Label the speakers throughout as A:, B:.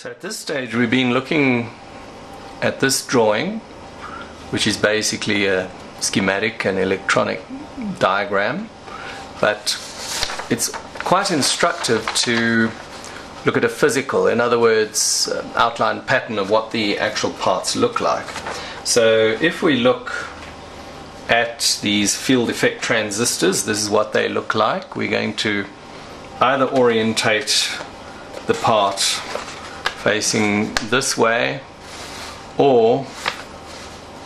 A: So at this stage we've been looking at this drawing, which is basically a schematic and electronic diagram, but it's quite instructive to look at a physical, in other words, outline pattern of what the actual parts look like. So if we look at these field effect transistors, this is what they look like. We're going to either orientate the part facing this way or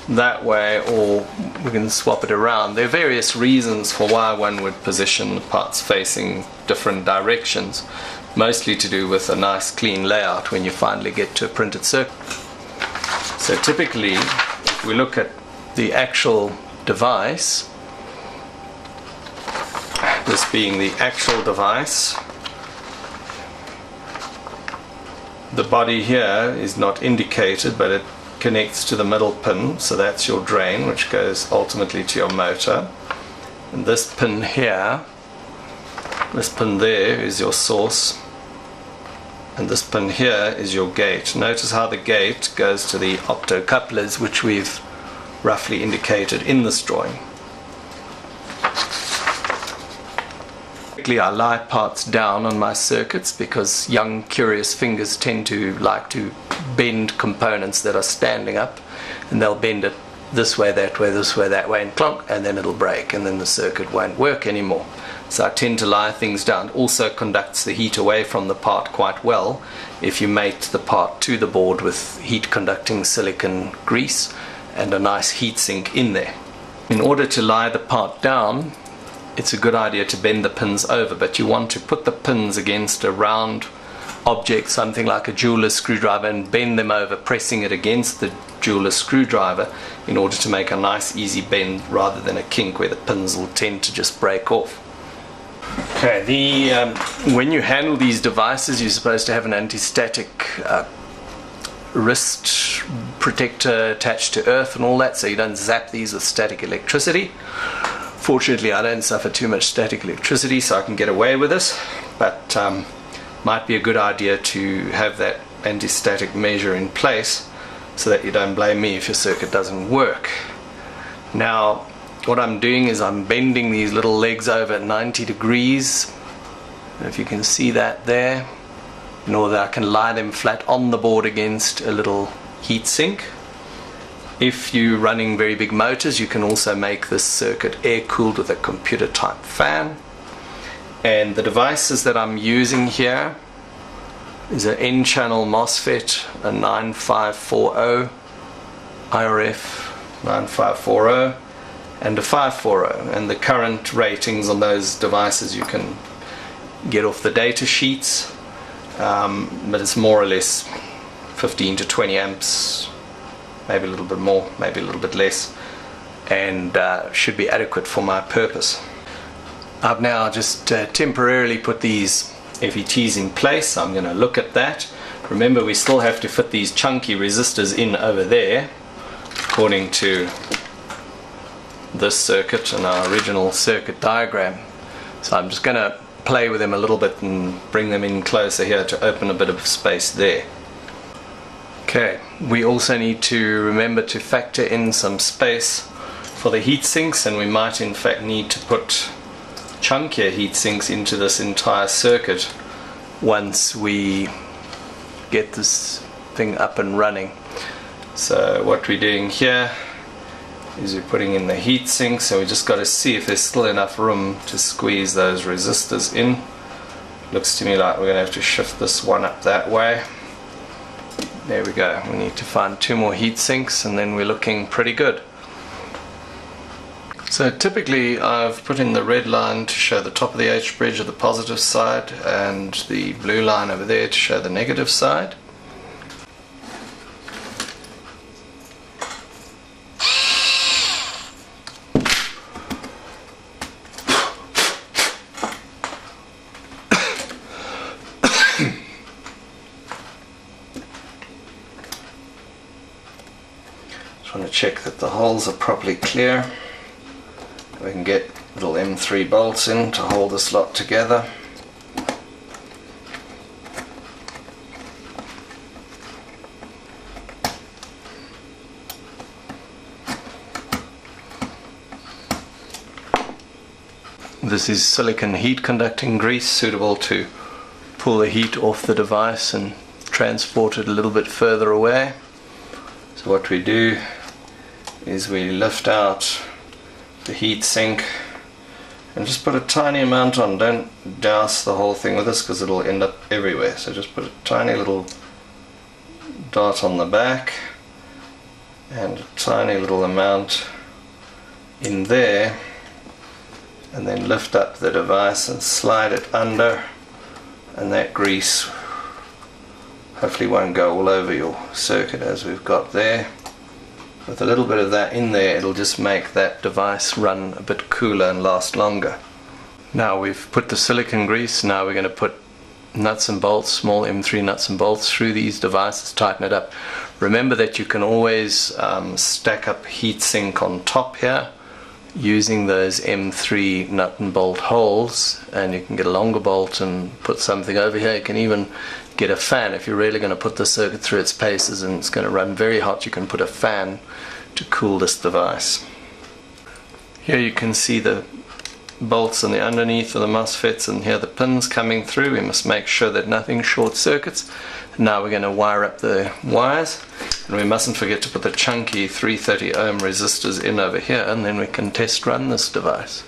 A: that way, or we can swap it around. There are various reasons for why one would position the parts facing different directions, mostly to do with a nice clean layout when you finally get to a printed circuit. So typically, if we look at the actual device, this being the actual device, the body here is not indicated, but it connects to the middle pin, so that's your drain, which goes ultimately to your motor. And this pin here, this pin there, is your source, and this pin here is your gate. Notice how the gate goes to the optocouplers, which we've roughly indicated in this drawing. I lie parts down on my circuits because young curious fingers tend to like to bend components that are standing up, and they'll bend it this way, that way, this way, that way, and clonk, and then it'll break, and then the circuit won't work anymore. So I tend to lie things down. It also conducts the heat away from the part quite well if you mate the part to the board with heat conducting silicon grease and a nice heat sink in there. In order to lie the part down, it's a good idea to bend the pins over, but you want to put the pins against a round object, something like a jeweler's screwdriver, and bend them over, pressing it against the jeweler's screwdriver in order to make a nice easy bend rather than a kink where the pins will tend to just break off. Okay, when you handle these devices, you're supposed to have an anti-static wrist protector attached to earth and all that, so you don't zap these with static electricity. Fortunately, I don't suffer too much static electricity, so I can get away with this, but might be a good idea to have that anti-static measure in place so that you don't blame me if your circuit doesn't work. Now, what I'm doing is I'm bending these little legs over at 90 degrees, if you can see that there, in order that I can lie them flat on the board against a little heat sink. If you're running very big motors, you can also make this circuit air-cooled with a computer-type fan. And the devices that I'm using here is an N-channel MOSFET, a 9540, IRF 9540, and a 540. And the current ratings on those devices you can get off the data sheets, but it's more or less 15 to 20 amps, maybe a little bit more, maybe a little bit less, and should be adequate for my purpose. I've now just temporarily put these FETs in place. I'm going to look at that. Remember, we still have to fit these chunky resistors in over there according to this circuit and our original circuit diagram. So I'm just going to play with them a little bit and bring them in closer here to open a bit of space there. Okay, we also need to remember to factor in some space for the heat sinks, and we might in fact need to put chunkier heat sinks into this entire circuit once we get this thing up and running. So what we're doing here is we're putting in the heat sink, so we just got to see if there's still enough room to squeeze those resistors in. Looks to me like we're going to have to shift this one up that way. There we go. We need to find 2 more heat sinks and then we're looking pretty good. So typically I've put in the red line to show the top of the H bridge of the positive side and the blue line over there to show the negative side. Just want to check that the holes are properly clear. We can get little M3 bolts in to hold this lot together. This is silicon heat conducting grease, suitable to pull the heat off the device and transport it a little bit further away. So what we do is we lift out the heat sink and just put a tiny amount on. Don't douse the whole thing with this because it'll end up everywhere. So just put a tiny little dot on the back and a tiny little amount in there, and then lift up the device and slide it under, and that grease hopefully won't go all over your circuit as we've got there. With a little bit of that in there, it'll just make that device run a bit cooler and last longer. Now we've put the silicone grease, now we're going to put nuts and bolts, small M3 nuts and bolts through these devices, tighten it up. Remember that you can always stack up heatsink on top here using those M3 nut and bolt holes, and you can get a longer bolt and put something over here. You can even get a fan if you're really going to put the circuit through its paces and it's going to run very hot. You can put a fan to cool this device. Here you can see the bolts on the underneath of the MOSFETs, and here the pins coming through. We must make sure that nothing short circuits. Now we're going to wire up the wires, and we mustn't forget to put the chunky 330 ohm resistors in over here, and then we can test run this device.